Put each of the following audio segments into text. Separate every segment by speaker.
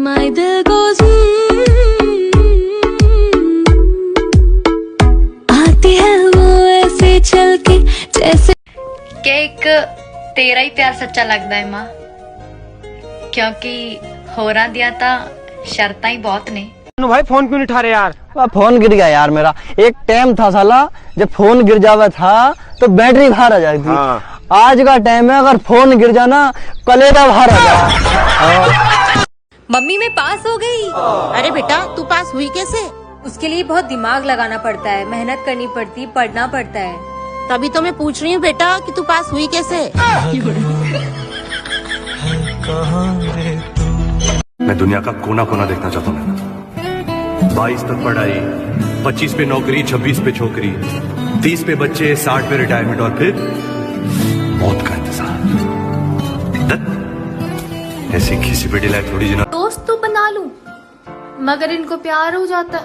Speaker 1: My दिल goes आती है वो ऐसे चल के जैसे।
Speaker 2: क्या एक तेरा ही प्यार सच्चा लगता है मां, क्योंकि होरां दियां तां शर्तां ही बहुत ने।
Speaker 3: भाई फोन क्यों नहीं उठा रहे यार?
Speaker 4: फोन गिर गया यार मेरा। एक टाइम था साला जब फोन गिर जावा था तो बैटरी बाहर आ जाती थी। आज का टाइम है अगर फोन गिर जाना कलेजा बाहर आ जाए।
Speaker 5: मम्मी मैं पास हो गई।
Speaker 6: अरे बेटा तू पास हुई कैसे?
Speaker 5: उसके लिए बहुत दिमाग लगाना पड़ता है, मेहनत करनी पड़ती, पढ़ना पड़ता है।
Speaker 6: तभी तो मैं पूछ रही हूँ बेटा कि तू पास हुई कैसे?
Speaker 7: मैं दुनिया का कोना कोना देखना चाहता हूँ। 22 तक पढ़ाई, 25 पे नौकरी, 26 पे छोकरी, 30 पे बच्चे, 60 पे रिटायरमेंट और फिर मौत का इंतजार। ऐसी घिसी पिटी लाइफ थोड़ी जीना।
Speaker 2: दोस्त तो बना लूं मगर इनको प्यार हो जाता है।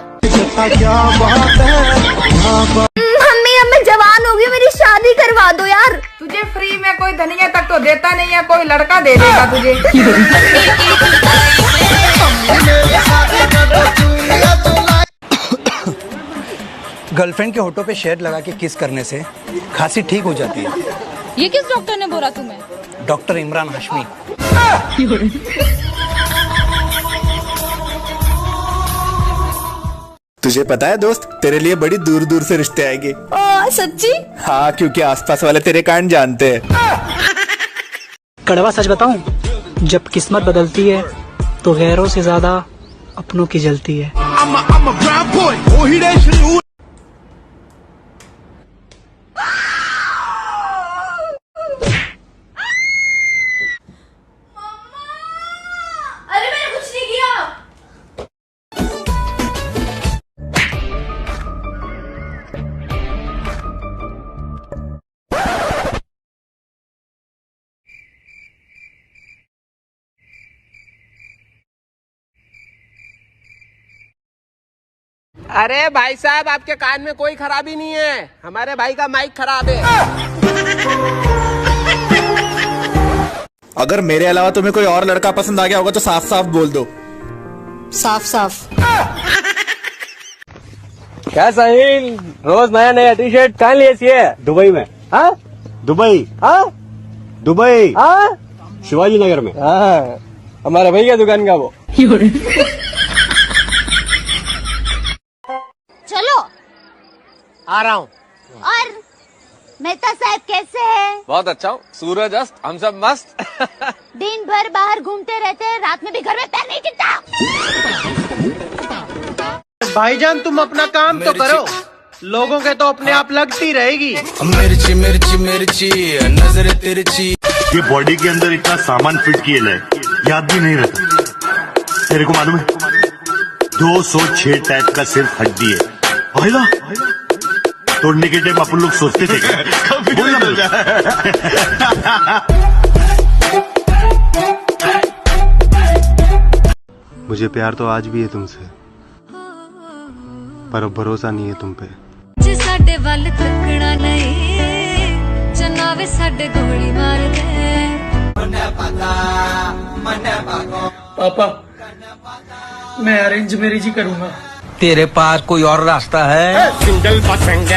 Speaker 5: मम्मी अब मैं जवान हो गई, मेरी शादी करवा दो यार।
Speaker 8: तुझे फ्री में कोई धनिया तक तो देता नहीं है, कोई लड़का दे देगा तुझे।
Speaker 9: गर्लफ्रेंड के होठों पे शेड लगा के किस करने से खांसी ठीक हो जाती है।
Speaker 5: ये किस डॉक्टर ने बोला तुम्हें?
Speaker 9: डॉक्टर इमरान हाशमी।
Speaker 10: तुझे पता है दोस्त, तेरे लिए बड़ी दूर दूर से रिश्ते आएंगे।
Speaker 5: सच्ची?
Speaker 10: हाँ, क्योंकि आसपास वाले तेरे कांड जानते हैं।
Speaker 3: कड़वा सच बताऊं, जब किस्मत बदलती है तो गैरों से ज्यादा अपनों की जलती है।
Speaker 2: अरे मैंने कुछ नहीं किया।
Speaker 3: अरे भाई साहब, आपके कान में कोई खराबी नहीं है, हमारे भाई का माइक खराब है।
Speaker 10: अगर मेरे अलावा तुम्हें कोई और लड़का पसंद आ गया होगा तो साफ साफ बोल दो।
Speaker 6: साफ साफ।
Speaker 3: क्या साहिल, रोज नया नया टी शर्ट कहाँ लिए है? दुबई में। हाँ दुबई। हाँ दुबई। हाँ शिवाजी नगर में। हाँ हमारे भैया दुकान का वो।
Speaker 6: चलो
Speaker 3: आ रहा हूँ।
Speaker 6: और मेहता साहब कैसे है?
Speaker 3: बहुत अच्छा हूँ, सूरज अस्त, हम सब मस्त।
Speaker 6: दिन भर बाहर घूमते रहते हैं, रात में भी घर में पैर नहीं टिकता।
Speaker 3: भाईजान तुम अपना काम तो करो, लोगों के तो अपने आप लगती रहेगी।
Speaker 11: मिर्ची मिर्ची मिर्ची नजर तिरछी।
Speaker 7: ये बॉडी के अंदर इतना सामान फिट किया है, याद भी नहीं रहता। तेरे को मालूम है 206 टाइप का सिर्फ हड्डी है। भाईला तोड़ने के टाइम अपन लोग सोचते थे
Speaker 12: मुझे प्यार तो आज भी है तुमसे, पर अब भरोसा नहीं है तुम पे।
Speaker 1: जे साडे वाल तकना नहीं जनावे साडे गोली मार दे।
Speaker 3: पापा मैं अरेंज मैरिज ही करूँगा।
Speaker 9: तेरे पास कोई और रास्ता है?
Speaker 3: सिंगल पसंद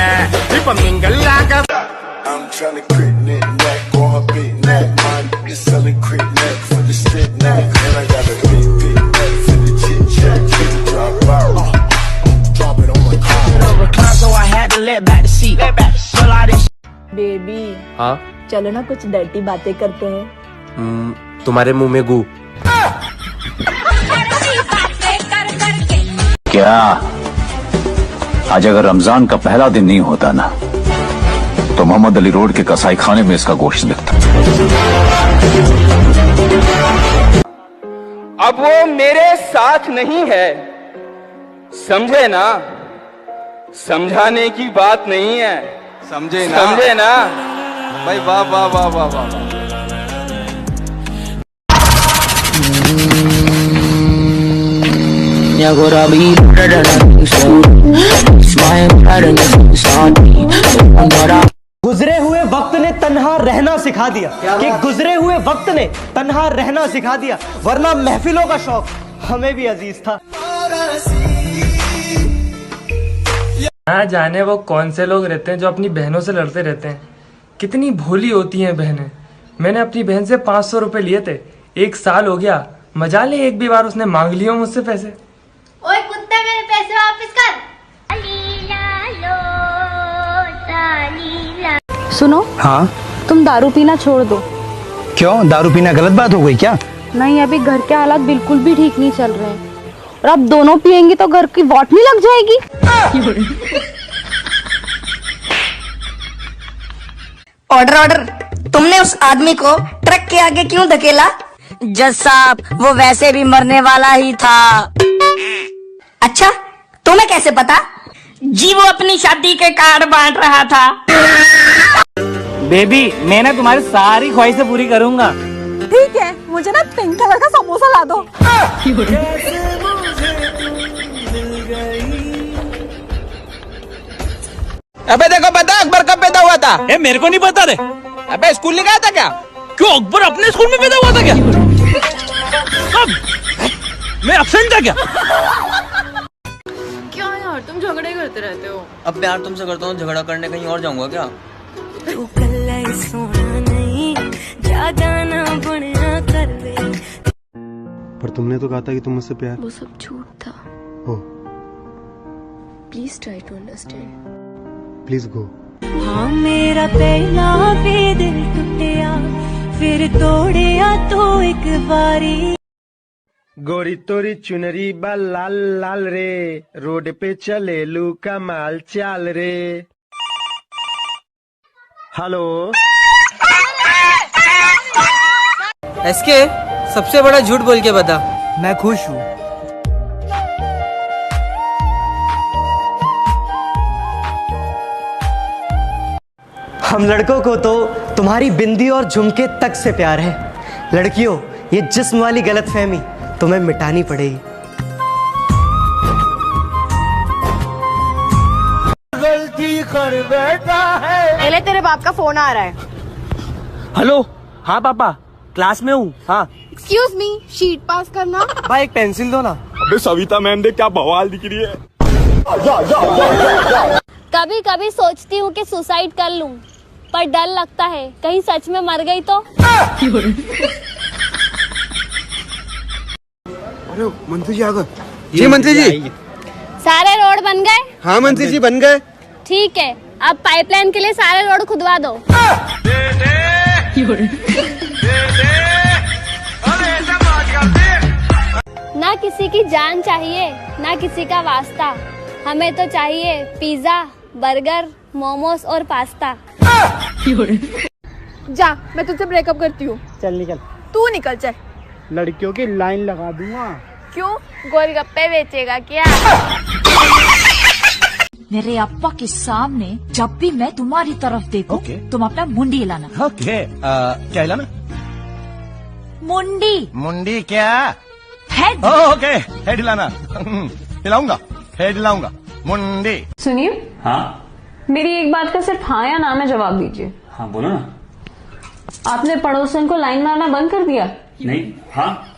Speaker 3: मिंगल लागा।
Speaker 6: बेबी
Speaker 3: हाँ
Speaker 6: चलो ना कुछ डर्टी बातें करते हैं।
Speaker 3: तुम्हारे मुंह में गू।
Speaker 13: क्या आज अगर रमजान का पहला दिन नहीं होता ना तो मोहम्मद अली रोड के कसाई खाने में इसका गोश्त बिकता।
Speaker 14: अब वो मेरे साथ नहीं है, समझे ना? समझाने की बात नहीं है, समझे ना? समझे ना भाई? वाह वाह वाह वाह वाह।
Speaker 3: गुजरे हुए वक्त ने तन्हा रहना सिखा दिया कि गुजरे हुए वक्त ने तन्हा रहना सिखा दिया, वरना महफिलों का शौक
Speaker 4: हमें भी अजीज था।
Speaker 15: ना जाने वो कौन से लोग रहते हैं जो अपनी बहनों से लड़ते रहते हैं। कितनी भोली होती हैं बहनें। मैंने अपनी बहन से 500 रुपए लिए थे, 1 साल हो गया, मजा ले एक भी बार उसने मांग लिया मुझसे पैसे।
Speaker 6: ओए कुत्ते मेरे पैसे वापस कर।
Speaker 9: सुनो, हाँ
Speaker 5: तुम दारू पीना छोड़ दो।
Speaker 9: क्यों, दारू पीना गलत बात हो गई क्या?
Speaker 5: नहीं, अभी घर के हालात बिल्कुल भी ठीक नहीं चल रहे हैं और अब दोनों पियेंगी तो घर की वॉट नहीं लग जाएगी।
Speaker 16: Order order. तुमने उस आदमी को ट्रक के आगे क्यों धकेला? जज साहब, वो वैसे भी मरने वाला ही था। अच्छा, तुम्हें कैसे पता? जी वो अपनी शादी के कार्ड बांट रहा था।
Speaker 4: बेबी, मैं ना तुम्हारी सारी ख्वाहिशें पूरी करूंगा।
Speaker 5: ठीक है, मुझे ना पिंक कलर का समोसा ला दो।
Speaker 14: अबे देखो, पता अकबर कब पैदा हुआ था?
Speaker 4: मेरे को नहीं पता रे।
Speaker 14: अबे स्कूल नहीं गया था क्या?
Speaker 4: क्यों, अकबर अपने स्कूल में पैदा हुआ था क्या? कब? मैं एब्सेंट था क्या?
Speaker 5: क्या यार, तुम झगड़े करते रहते हो।
Speaker 4: अब प्यार तुमसे करता हूँ, झगड़ा करने कहीं और जाऊंगा क्या?
Speaker 12: पर तुमने तो कहा था कि तुम मुझसे प्यार।
Speaker 5: वो सब झूठ था।
Speaker 12: हो,
Speaker 5: please try to understand.
Speaker 12: Please go.
Speaker 1: हाँ मेरा पहला भी दिल टूटिया, फिर तोड़िया तो एक बारी।
Speaker 3: गोरी तोरी चुनरी बा लाल लाल रे, रोड पे चले लू कमाल चाल रे। हेलो,
Speaker 4: एसके, सबसे बड़ा झूठ बोल के बता। मैं खुश हूँ। हम लड़कों को तो तुम्हारी बिंदी और झुमके तक से प्यार है। लड़कियों, ये जिस्म वाली गलतफहमी तुम्हें मिटानी पड़ेगी।
Speaker 3: गलती कर बैठा है।
Speaker 5: पहले तेरे बाप का फोन आ रहा है।
Speaker 4: हेलो, हाँ पापा, क्लास में हूँ। हाँ
Speaker 5: एक्सक्यूज मी, शीट पास करना।
Speaker 4: भाई एक पेंसिल दो ना।
Speaker 10: अबे सविता मैम देख क्या बवाल दिख रही है।
Speaker 6: कभी कभी सोचती हूँ कि सुसाइड कर लूं, पर डर लगता है कहीं सच में मर गई तो।
Speaker 12: अरे मंत्री जी आ गए।
Speaker 3: जी मंत्री जी।
Speaker 6: सारे रोड बन गए?
Speaker 3: हाँ मंत्री जी बन गए।
Speaker 6: ठीक है, अब पाइपलाइन के लिए सारे रोड खुदवा दो। ना किसी की जान चाहिए, ना किसी का वास्ता, हमें तो चाहिए पिज्जा, बर्गर, मोमोस और पास्ता।
Speaker 5: जा, मैं तुझसे ब्रेकअप करती हूँ।
Speaker 4: चल निकल।
Speaker 5: तू निकल चल।
Speaker 4: लड़कियों की लाइन लगा दूंगा।
Speaker 5: क्यों, गोलगप्पे बेचेगा क्या?
Speaker 1: मेरे अप्पा के सामने जब भी मैं तुम्हारी तरफ देखूं, तुम अपना मुंडी हिलाना।
Speaker 10: ओके, क्या हिलाना?
Speaker 1: मुंडी।
Speaker 10: मुंडी क्या?
Speaker 1: हेड।
Speaker 10: ओके, हेड हिलाना। हिलाऊंगा, हेड हिलाऊंगा, मुंडी।
Speaker 5: सुनिए।
Speaker 17: हाँ,
Speaker 5: मेरी एक बात का सिर्फ हाँ या ना में जवाब दीजिए।
Speaker 17: हाँ बोलो ना।
Speaker 5: आपने पड़ोसन को लाइन मारना बंद कर दिया?
Speaker 17: नहीं। हाँ,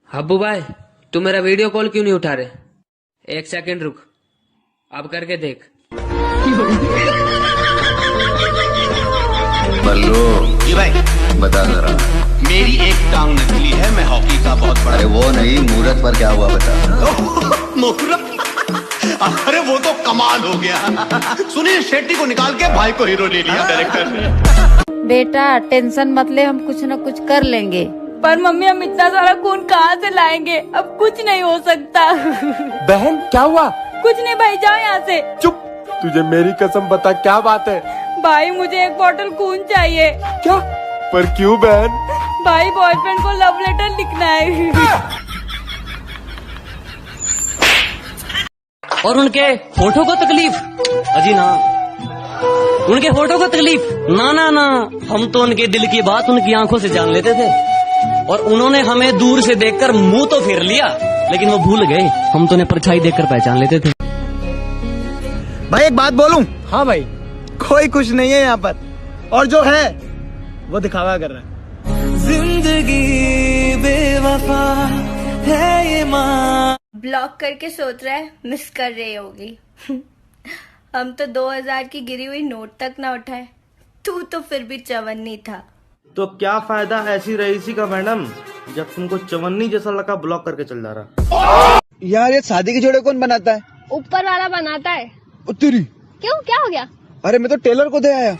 Speaker 18: हब्बू भाई, तू मेरा वीडियो कॉल क्यों नहीं उठा रहे? 1 सेकंड रुक, अब करके देख।
Speaker 13: बल्लू
Speaker 7: जी भाई
Speaker 13: बता जरा,
Speaker 7: मेरी एक टांग नकली है, मैं हॉकी का बहुत बड़ा।
Speaker 13: अरे वो नहीं, मुहूर्त पर क्या हुआ बता।
Speaker 7: मुहूर्त? अरे वो तो कमाल हो गया। सुनील शेट्टी को निकाल के भाई को हीरो ले लिया डायरेक्टर ने।
Speaker 1: बेटा टेंशन मत ले, हम कुछ न कुछ कर लेंगे।
Speaker 5: पर मम्मी, हम इतना सारा खून कहाँ से लाएंगे? अब कुछ नहीं हो सकता।
Speaker 3: बहन क्या हुआ?
Speaker 5: कुछ नहीं भाई, जाओ यहाँ से।
Speaker 3: चुप, तुझे मेरी कसम बता क्या बात है?
Speaker 5: भाई मुझे 1 बॉटल खून चाहिए।
Speaker 3: क्या? पर क्यों बहन?
Speaker 5: भाई बॉयफ्रेंड को लव लेटर लिखना है।
Speaker 18: और उनके फोटो को तकलीफ? अजी ना, उनके फोटो को तकलीफ ना ना ना, हम तो उनके दिल की बात उनकी आंखों से जान लेते थे, और उन्होंने हमें दूर से देखकर मुंह तो फेर लिया, लेकिन वो भूल गए हम तो उन्हें परछाई देखकर पहचान लेते थे।
Speaker 9: भाई एक बात बोलूं?
Speaker 4: हाँ भाई।
Speaker 9: कोई कुछ नहीं है यहाँ पर, और जो है
Speaker 3: वो दिखावा कर रहा है।
Speaker 1: जिंदगी बेवफा है ये माँ।
Speaker 6: ब्लॉक करके सोच रहा है मिस कर रही होगी। हम तो 2000 की गिरी हुई नोट तक ना उठाए, तू तो फिर भी चवन्नी था।
Speaker 19: तो क्या फायदा ऐसी रईसी का मैडम, जब तुमको चवन्नी जैसा लगा ब्लॉक करके चल जा रहा।
Speaker 4: यार ये शादी के जोड़े कौन बनाता है?
Speaker 6: ऊपर वाला बनाता है।
Speaker 4: तेरी
Speaker 6: क्यों, क्या हो गया?
Speaker 4: अरे मैं तो टेलर को दे आया।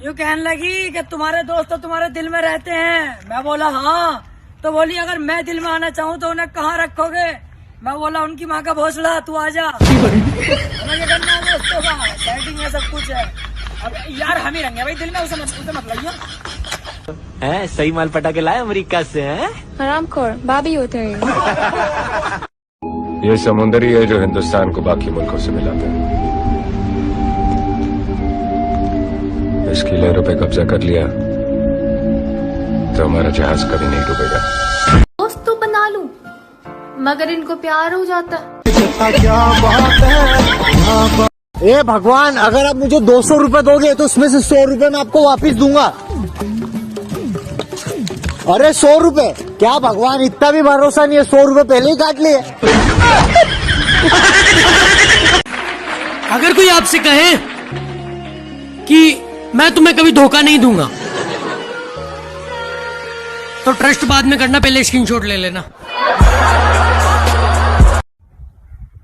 Speaker 20: यूँ कहने लगी कि तुम्हारे दोस्त तो तुम्हारे दिल में रहते हैं। मैं बोला हाँ। तो बोली अगर मैं दिल में आना चाहूँ तो उन्हें कहाँ रखोगे? मैं बोला उनकी माँ का भोसड़ा, तू आजा। हमें करना है दोस्तों का, सेटिंग है, सब कुछ है। अब यार हम ही रहेंगे भाई दिल में, उसे मत लाइए।
Speaker 3: हैं सही माल पटा के लाए अमेरिका से हैं?
Speaker 5: हरामखोर भाभी होते हैं।
Speaker 21: ये समुंदर ही है जो हिंदुस्तान को बाकी मुल्कों से मिलाता है। इसकी लहरों पे कब्जा कर लिया तो हमारा जहाज कभी नहीं डूबेगा।
Speaker 5: दोस्त तो बना लूं, मगर इनको प्यार हो जाता है।
Speaker 4: ए भगवान, अगर आप मुझे 200 रुपए दोगे तो उसमें से 100 रुपए मैं आपको वापस दूंगा। अरे 100 रुपए क्या भगवान, इतना भी भरोसा नहीं है, 100 रुपए पहले ही काट लिए।
Speaker 20: अगर कोई आपसे कहे कि मैं तुम्हें कभी धोखा नहीं दूंगा, तो ट्रस्ट बाद में करना, पहले स्क्रीनशॉट ले लेना।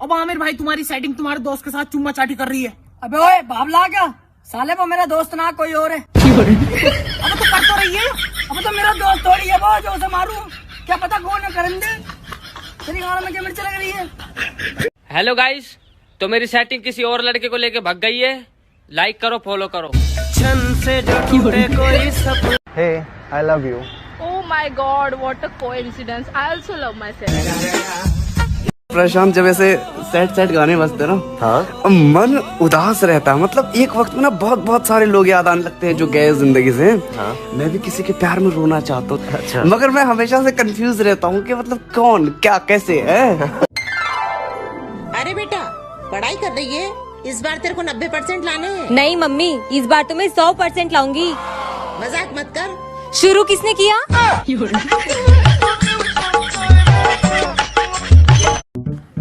Speaker 20: अब आमिर भाई तुम्हारी सेटिंग तुम्हारे दोस्त के साथ चुम्मा चाटी कर रही है। अबे ओए बाबला क्या साले, वो मेरा दोस्त ना कोई और है। अब तो कर तो रही है, अब तो मेरा दोस्त थोड़ी है वो जो उसे मारूं। क्या पता कौन है करंदे, तेरी गाना में क्या मिर्च लग रही है।
Speaker 22: हेलो गाइस, तो मेरी सेटिंग किसी और लड़के को लेके भाग गई है। लाइक करो, फॉलो करो।
Speaker 4: Hey I love you.
Speaker 5: Oh my God, what a coincidence! I also love myself.
Speaker 23: प्रशांत, जब ऐसे सैड गाने बजते ना, हाँ, मन उदास रहता है। मतलब एक वक्त में ना बहुत सारे लोग याद आने लगते हैं जो गए जिंदगी से। हाँ। मैं भी किसी के प्यार में रोना चाहता हूँ। अच्छा। मगर मैं हमेशा से कंफ्यूज रहता हूँ कि मतलब कौन क्या कैसे है।
Speaker 24: अरे बेटा, पढ़ाई कर रही है, इस बार तेरे को 90% लाने हैं।
Speaker 25: नहीं मम्मी, इस बार तो मैं 100% लाऊंगी।
Speaker 24: मजाक मत कर।
Speaker 25: शुरू किसने किया?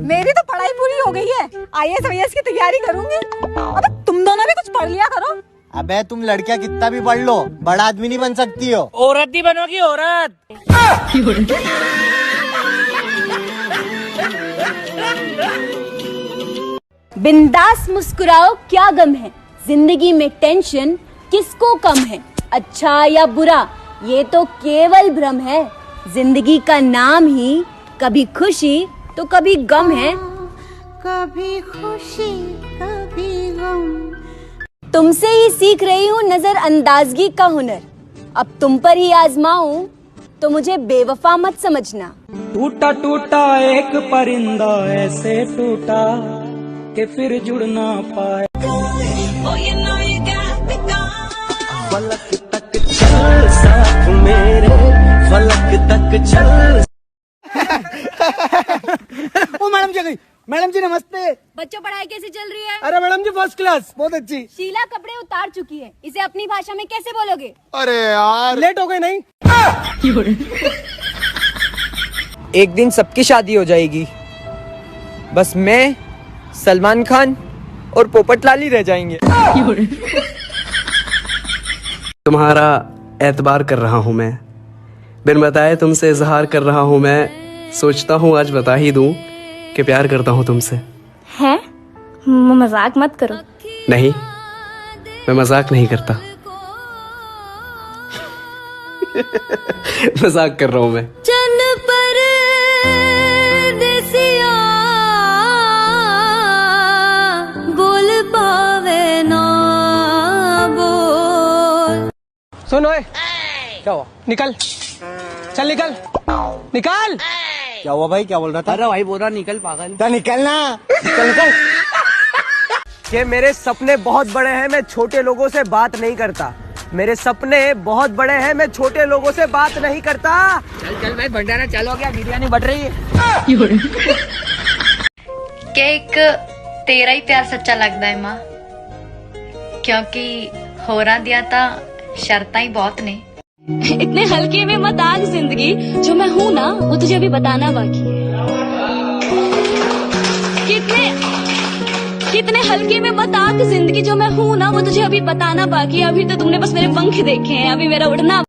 Speaker 26: मेरी तो पढ़ाई पूरी हो गई है, IAS की तैयारी करूंगी। अबे तुम दोनों भी कुछ पढ़ लिया करो।
Speaker 4: अबे तुम लड़कियां कितना भी पढ़ लो, बड़ा आदमी नहीं बन सकती हो।
Speaker 20: औरत ही बनोगी, औरत।
Speaker 25: बिंदास मुस्कुराओ, क्या गम है, जिंदगी में टेंशन किसको कम है। अच्छा या बुरा ये तो केवल भ्रम है, जिंदगी का नाम ही कभी खुशी तो कभी गम है।
Speaker 1: कभी खुशी कभी गम।
Speaker 25: तुमसे ही सीख रही हूँ नजर अंदाजगी का हुनर, अब तुम पर ही आजमाऊं तो मुझे बेवफा मत समझना।
Speaker 20: टूटा टूटा एक परिंदा ऐसे टूटा कि फिर जुड़ ना पाए। फलक तक चल साथ मेरे, फलक तक चल।
Speaker 4: ओ मैडम जी गई। मैडम जी नमस्ते।
Speaker 25: बच्चों पढ़ाई कैसी चल रही है?
Speaker 4: अरे मैडम जी फर्स्ट क्लास, बहुत अच्छी।
Speaker 25: शीला कपड़े उतार चुकी है, इसे अपनी भाषा में कैसे बोलोगे?
Speaker 4: अरे यार
Speaker 3: लेट हो गए नहीं?
Speaker 27: एक दिन सबकी शादी हो जाएगी, बस मैं, सलमान खान और पोपट लाली रह जाएंगे।
Speaker 23: तुम्हारा एतबार कर रहा हूँ मैं, बिन बताए तुमसे इजहार कर रहा हूँ मैं। सोचता हूँ आज बता ही दूं कि प्यार करता हूँ तुमसे।
Speaker 25: हैं? मजाक मत करो।
Speaker 23: नहीं, मैं मजाक नहीं करता। मजाक कर रहा हूँ मैं।
Speaker 1: चन पर देसिया बोल पावे ना बोल।
Speaker 3: सुनो क्या हुआ? निकल, चल निकल, निकल।
Speaker 4: क्या हुआ भाई, क्या बोल रहा था?
Speaker 3: अरे भाई बोल रहा निकल पागल।
Speaker 4: तो निकलना, निकल निकल।
Speaker 27: कि मेरे सपने बहुत बड़े हैं, मैं छोटे लोगों से बात नहीं करता। मेरे सपने बहुत बड़े हैं, मैं छोटे लोगों से बात नहीं करता।
Speaker 20: चल चल भाई, भंडारा चालू हो गया, बिरयानी बढ़ रही है।
Speaker 2: क्या एक तेरा ही प्यार सच्चा लगता है माँ, क्योंकि ਹੋਰਾਂ ਦੀਆਂ ਤਾਂ शर्तां ही बहुत ने।
Speaker 25: इतने हल्के में मत आग जिंदगी, जो मैं हूँ ना वो तुझे अभी बताना बाकी है। कितने हल्के में मत आग जिंदगी, जो मैं हूँ ना वो तुझे अभी बताना बाकी है। अभी तो तुमने बस मेरे पंख देखे हैं, अभी मेरा उड़ना